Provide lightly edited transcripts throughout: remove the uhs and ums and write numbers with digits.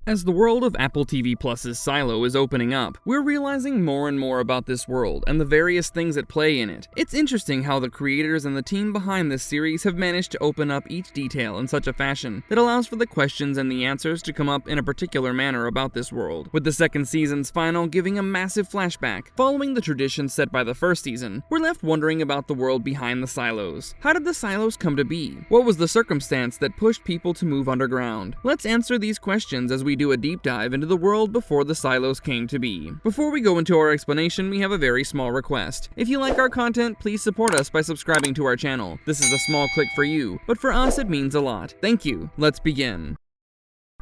As the world of Apple TV Plus's Silo is opening up, we're realizing more and more about this world and the various things at play in it. It's interesting how the creators and the team behind this series have managed to open up each detail in such a fashion that allows for the questions and the answers to come up in a particular manner about this world, with the second season's final giving a massive flashback. Following the tradition set by the first season, we're left wondering about the world behind the silos. How did the silos come to be? What was the circumstance that pushed people to move underground? Let's answer these questions as we do a deep dive into the world before the silos came to be. Before we go into our explanation, we have a very small request. If you like our content, please support us by subscribing to our channel. This is a small click for you, but for us it means a lot. Thank you. Let's begin.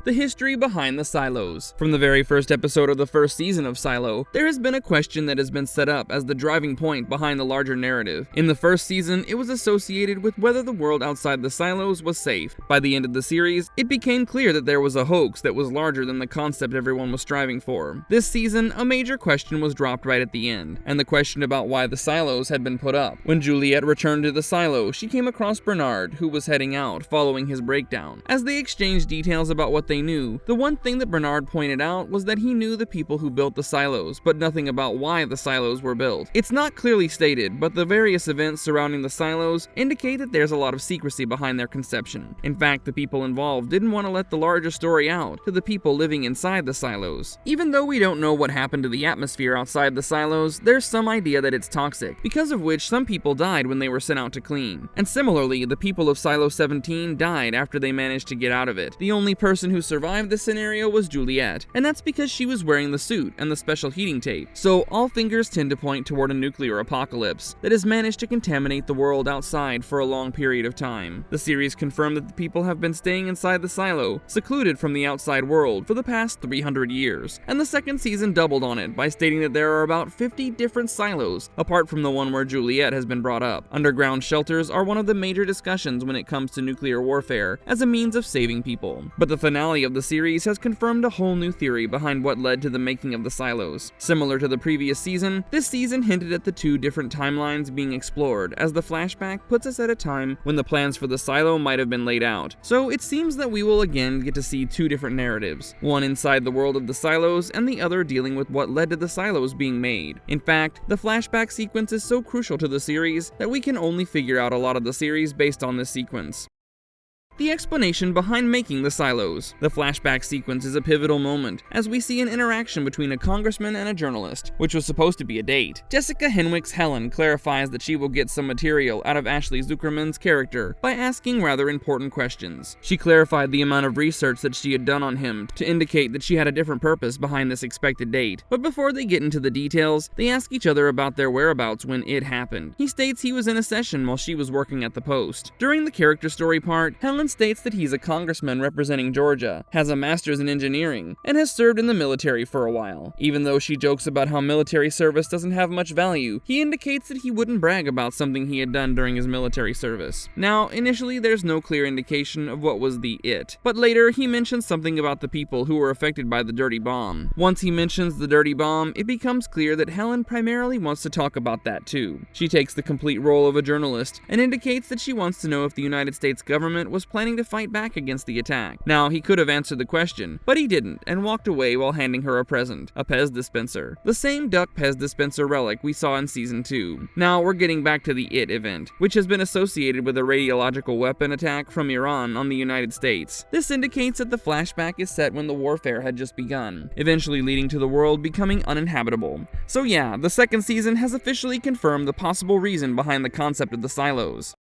The history behind the silos. From the very first episode of the first season of Silo, there has been a question that has been set up as the driving point behind the larger narrative. In the first season, it was associated with whether the world outside the silos was safe. By the end of the series, it became clear that there was a hoax that was larger than the concept everyone was striving for. This season, a major question was dropped right at the end, and the question about why the silos had been put up. When Juliet returned to the silo, she came across Bernard, who was heading out following his breakdown. As they exchanged details about what they knew, the one thing that Bernard pointed out was that he knew the people who built the silos, but nothing about why the silos were built. It's not clearly stated, but the various events surrounding the silos indicate that there's a lot of secrecy behind their conception. In fact, the people involved didn't want to let the larger story out to the people living inside the silos. Even though we don't know what happened to the atmosphere outside the silos, there's some idea that it's toxic, because of which some people died when they were sent out to clean. And similarly, the people of Silo 17 died after they managed to get out of it. The only person who survived this scenario was Juliet, and that's because she was wearing the suit and the special heating tape. So all fingers tend to point toward a nuclear apocalypse that has managed to contaminate the world outside for a long period of time. The series confirmed that the people have been staying inside the silo, secluded from the outside world, for the past 300 years, and the second season doubled on it by stating that there are about 50 different silos, apart from the one where Juliet has been brought up. Underground shelters are one of the major discussions when it comes to nuclear warfare as a means of saving people. But the finale of the series has confirmed a whole new theory behind what led to the making of the silos. Similar to the previous season, this season hinted at the two different timelines being explored, as the flashback puts us at a time when the plans for the silo might have been laid out. So it seems that we will again get to see two different narratives, one inside the world of the silos and the other dealing with what led to the silos being made. In fact, the flashback sequence is so crucial to the series that we can only figure out a lot of the series based on this sequence. The explanation behind making the silos. The flashback sequence is a pivotal moment, as we see an interaction between a congressman and a journalist, which was supposed to be a date. Jessica Henwick's Helen clarifies that she will get some material out of Ashley Zuckerman's character by asking rather important questions. She clarified the amount of research that she had done on him to indicate that she had a different purpose behind this expected date. But before they get into the details, they ask each other about their whereabouts when it happened. He states he was in a session while she was working at the Post. During the character story part, Helen states that he's a congressman representing Georgia, has a master's in engineering, and has served in the military for a while. Even though she jokes about how military service doesn't have much value, he indicates that he wouldn't brag about something he had done during his military service. Now, initially there's no clear indication of what was the it, but later he mentions something about the people who were affected by the dirty bomb. Once he mentions the dirty bomb, it becomes clear that Helen primarily wants to talk about that too. She takes the complete role of a journalist and indicates that she wants to know if the United States government was planning to fight back against the attack. Now, he could have answered the question, but he didn't, and walked away while handing her a present, a Pez dispenser. The same duck Pez dispenser relic we saw in Season 2. Now, we're getting back to the IT event, which has been associated with a radiological weapon attack from Iran on the United States. This indicates that the flashback is set when the warfare had just begun, eventually leading to the world becoming uninhabitable. So yeah, the second season has officially confirmed the possible reason behind the concept of the silos.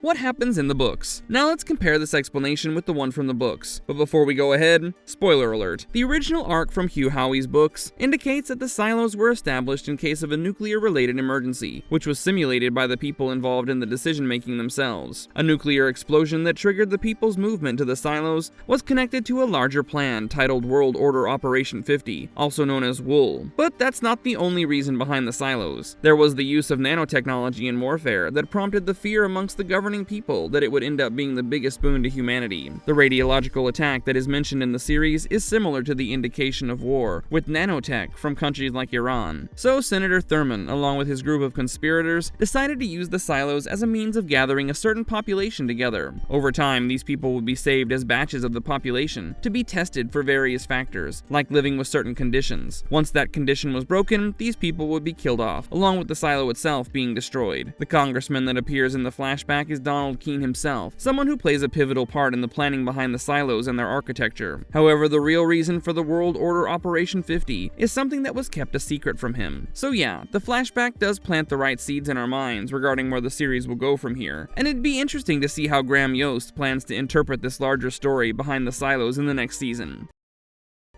What happens in the books? Now let's compare this explanation with the one from the books. But before we go ahead, spoiler alert. The original arc from Hugh Howey's books indicates that the silos were established in case of a nuclear-related emergency, which was simulated by the people involved in the decision-making themselves. A nuclear explosion that triggered the people's movement to the silos was connected to a larger plan titled World Order Operation 50, also known as WOOL. But that's not the only reason behind the silos. There was the use of nanotechnology in warfare that prompted the fear amongst the government governing people that it would end up being the biggest boon to humanity. The radiological attack that is mentioned in the series is similar to the indication of war, with nanotech from countries like Iran. So Senator Thurman, along with his group of conspirators, decided to use the silos as a means of gathering a certain population together. Over time, these people would be saved as batches of the population to be tested for various factors, like living with certain conditions. Once that condition was broken, these people would be killed off, along with the silo itself being destroyed. The congressman that appears in the flashback is Donald Keene himself, someone who plays a pivotal part in the planning behind the silos and their architecture. However, the real reason for the World Order Operation 50 is something that was kept a secret from him. So yeah, the flashback does plant the right seeds in our minds regarding where the series will go from here, and it'd be interesting to see how Graham Yost plans to interpret this larger story behind the silos in the next season.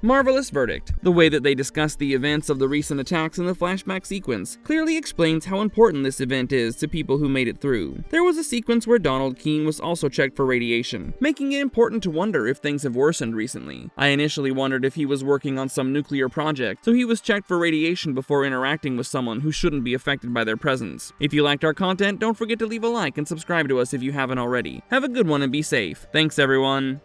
Marvelous verdict. The way that they discuss the events of the recent attacks in the flashback sequence clearly explains how important this event is to people who made it through. There was a sequence where Donald Keene was also checked for radiation, making it important to wonder if things have worsened recently. I initially wondered if he was working on some nuclear project, so he was checked for radiation before interacting with someone who shouldn't be affected by their presence. If you liked our content, don't forget to leave a like and subscribe to us if you haven't already. Have a good one and be safe. Thanks everyone.